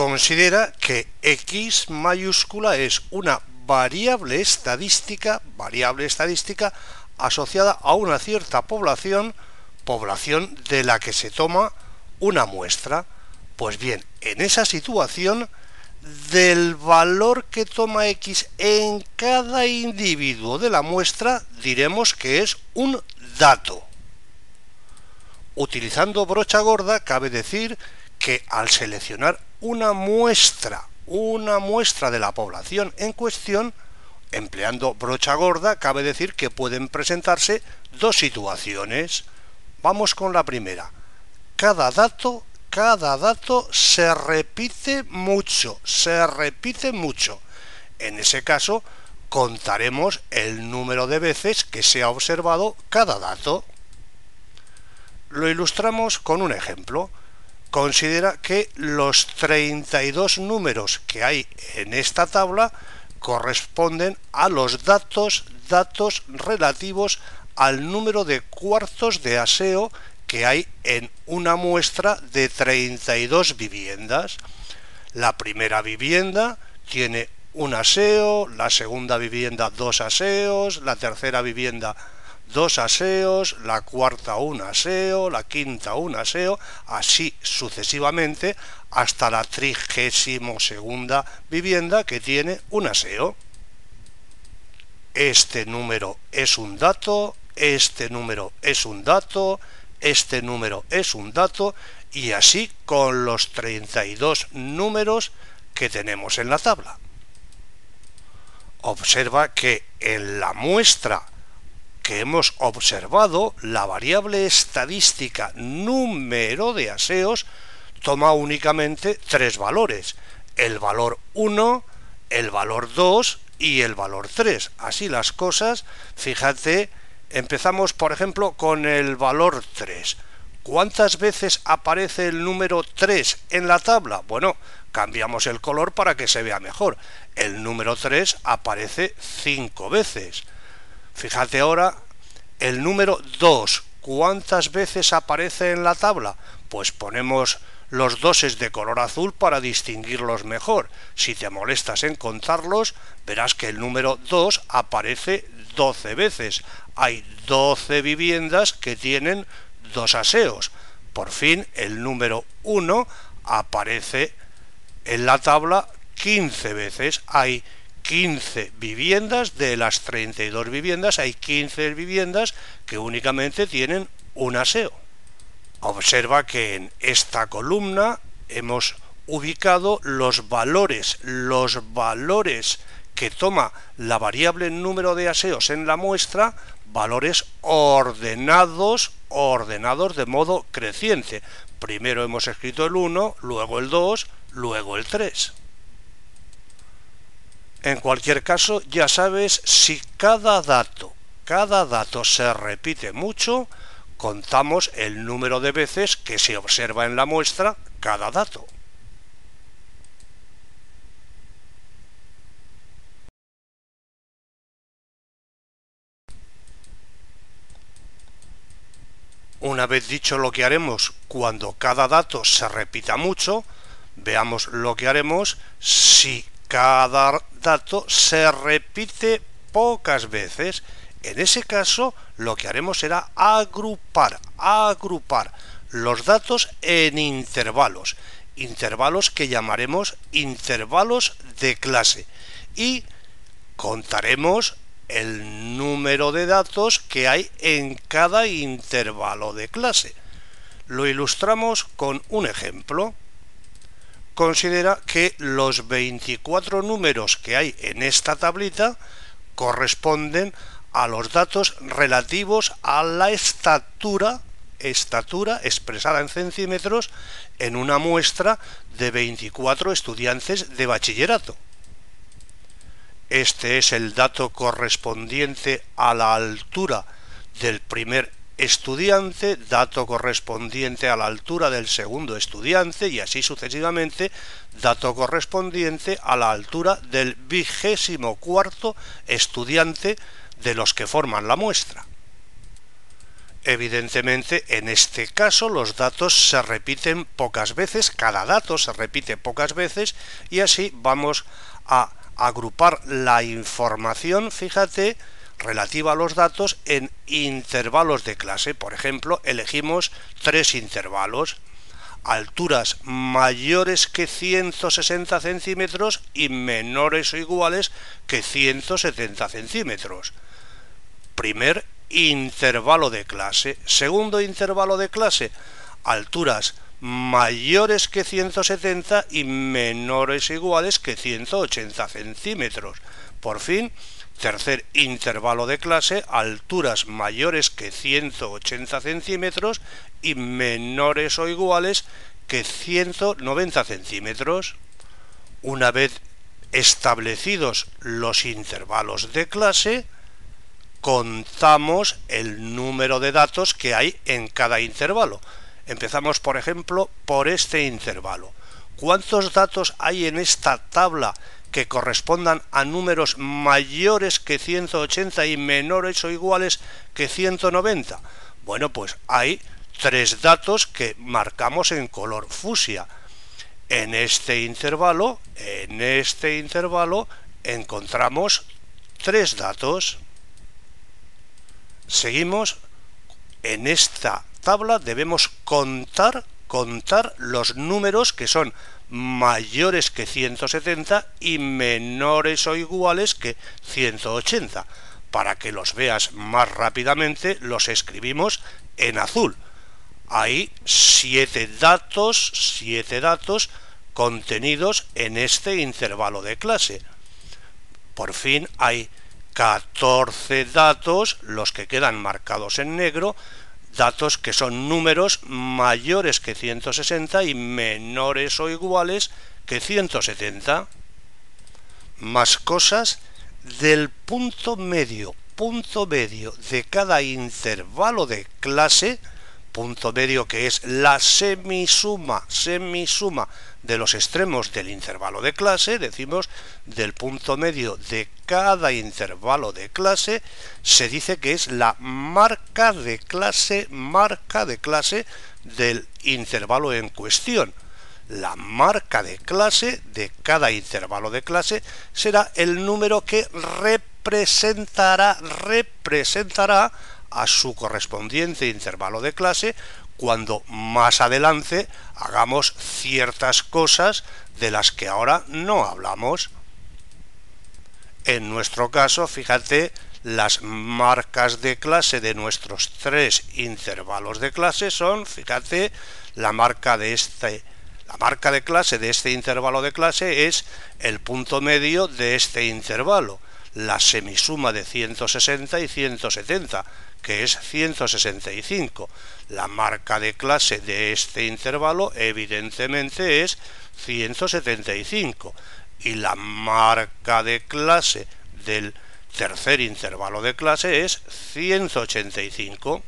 Considera que X mayúscula es una variable estadística asociada a una cierta población de la que se toma una muestra. Pues bien, en esa situación, del valor que toma X en cada individuo de la muestra, diremos que es un dato. Utilizando brocha gorda, cabe decir que al seleccionar una muestra de la población en cuestión, empleando brocha gorda, cabe decir que pueden presentarse dos situaciones. Vamos con la primera. Cada dato se repite mucho. En ese caso, contaremos el número de veces que se ha observado cada dato. Lo ilustramos con un ejemplo. Considera que los 32 números que hay en esta tabla corresponden a los datos relativos al número de cuartos de aseo que hay en una muestra de 32 viviendas. La primera vivienda tiene un aseo, la segunda vivienda 2 aseos, la tercera vivienda 2 aseos, la cuarta un aseo, la quinta un aseo, así sucesivamente hasta la 32ª vivienda que tiene un aseo. Este número es un dato, este número es un dato, este número es un dato, y así con los 32 números que tenemos en la tabla. Observa que en la muestra que hemos observado, la variable estadística número de aseos toma únicamente tres valores: el valor 1, el valor 2 y el valor 3. Así las cosas, fíjate, empezamos por ejemplo con el valor 3. ¿Cuántas veces aparece el número 3 en la tabla? Bueno, cambiamos el color para que se vea mejor. El número 3 aparece 5 veces. Fíjate ahora, el número 2, ¿cuántas veces aparece en la tabla? Pues ponemos los doses de color azul para distinguirlos mejor. Si te molestas en contarlos, verás que el número 2 aparece 12 veces. Hay 12 viviendas que tienen 2 aseos. Por fin, el número 1 aparece en la tabla 15 veces. Hay 15 viviendas, de las 32 viviendas hay 15 viviendas que únicamente tienen un aseo. Observa que en esta columna hemos ubicado los valores que toma la variable número de aseos en la muestra, valores ordenados de modo creciente. Primero hemos escrito el 1, luego el 2, luego el 3. En cualquier caso, ya sabes, si cada dato se repite mucho, contamos el número de veces que se observa en la muestra cada dato. Una vez dicho lo que haremos cuando cada dato se repita mucho, veamos lo que haremos si cada dato se repite pocas veces. En ese caso, lo que haremos será agrupar los datos en intervalos que llamaremos intervalos de clase, y contaremos el número de datos que hay en cada intervalo de clase. Lo ilustramos con un ejemplo. Considera que los 24 números que hay en esta tablita corresponden a los datos relativos a la estatura expresada en centímetros en una muestra de 24 estudiantes de bachillerato. Este es el dato correspondiente a la altura del primer estudiante, dato correspondiente a la altura del segundo estudiante, y así sucesivamente, dato correspondiente a la altura del 24º estudiante de los que forman la muestra. Evidentemente, en este caso los datos se repiten pocas veces, cada dato se repite pocas veces y así vamos a agrupar la información, fíjate, relativa a los datos en intervalos de clase. Por ejemplo, elegimos 3 intervalos: alturas mayores que 160 centímetros y menores o iguales que 170 centímetros. Primer intervalo de clase. Segundo intervalo de clase: alturas mayores que 170 y menores o iguales que 180 centímetros. Por fin, tercer intervalo de clase: alturas mayores que 180 centímetros y menores o iguales que 190 centímetros. Una vez establecidos los intervalos de clase, contamos el número de datos que hay en cada intervalo. Empezamos, por ejemplo, por este intervalo. ¿Cuántos datos hay en esta tabla que correspondan a números mayores que 180 y menores o iguales que 190? Bueno, pues hay 3 datos que marcamos en color fucsia. En este intervalo encontramos 3 datos. Seguimos. En esta tabla debemos contar los números que son mayores que 170 y menores o iguales que 180. Para que los veas más rápidamente, los escribimos en azul. Hay 7 datos contenidos en este intervalo de clase. Por fin hay 14 datos, los que quedan marcados en negro, datos que son números mayores que 160 y menores o iguales que 170. Más cosas: del punto medio de cada intervalo de clase, punto medio que es la semisuma de los extremos del intervalo de clase, decimos del punto medio de cada intervalo de clase, se dice que es la marca de clase del intervalo en cuestión. La marca de clase de cada intervalo de clase será el número que representará a su correspondiente intervalo de clase cuando más adelante hagamos ciertas cosas de las que ahora no hablamos. En nuestro caso, fíjate, las marcas de clase de nuestros 3 intervalos de clase son, fíjate, la marca de clase de este intervalo de clase es el punto medio de este intervalo, la semisuma de 160 y 170, que es 165. La marca de clase de este intervalo evidentemente es 175 y la marca de clase del tercer intervalo de clase es 185.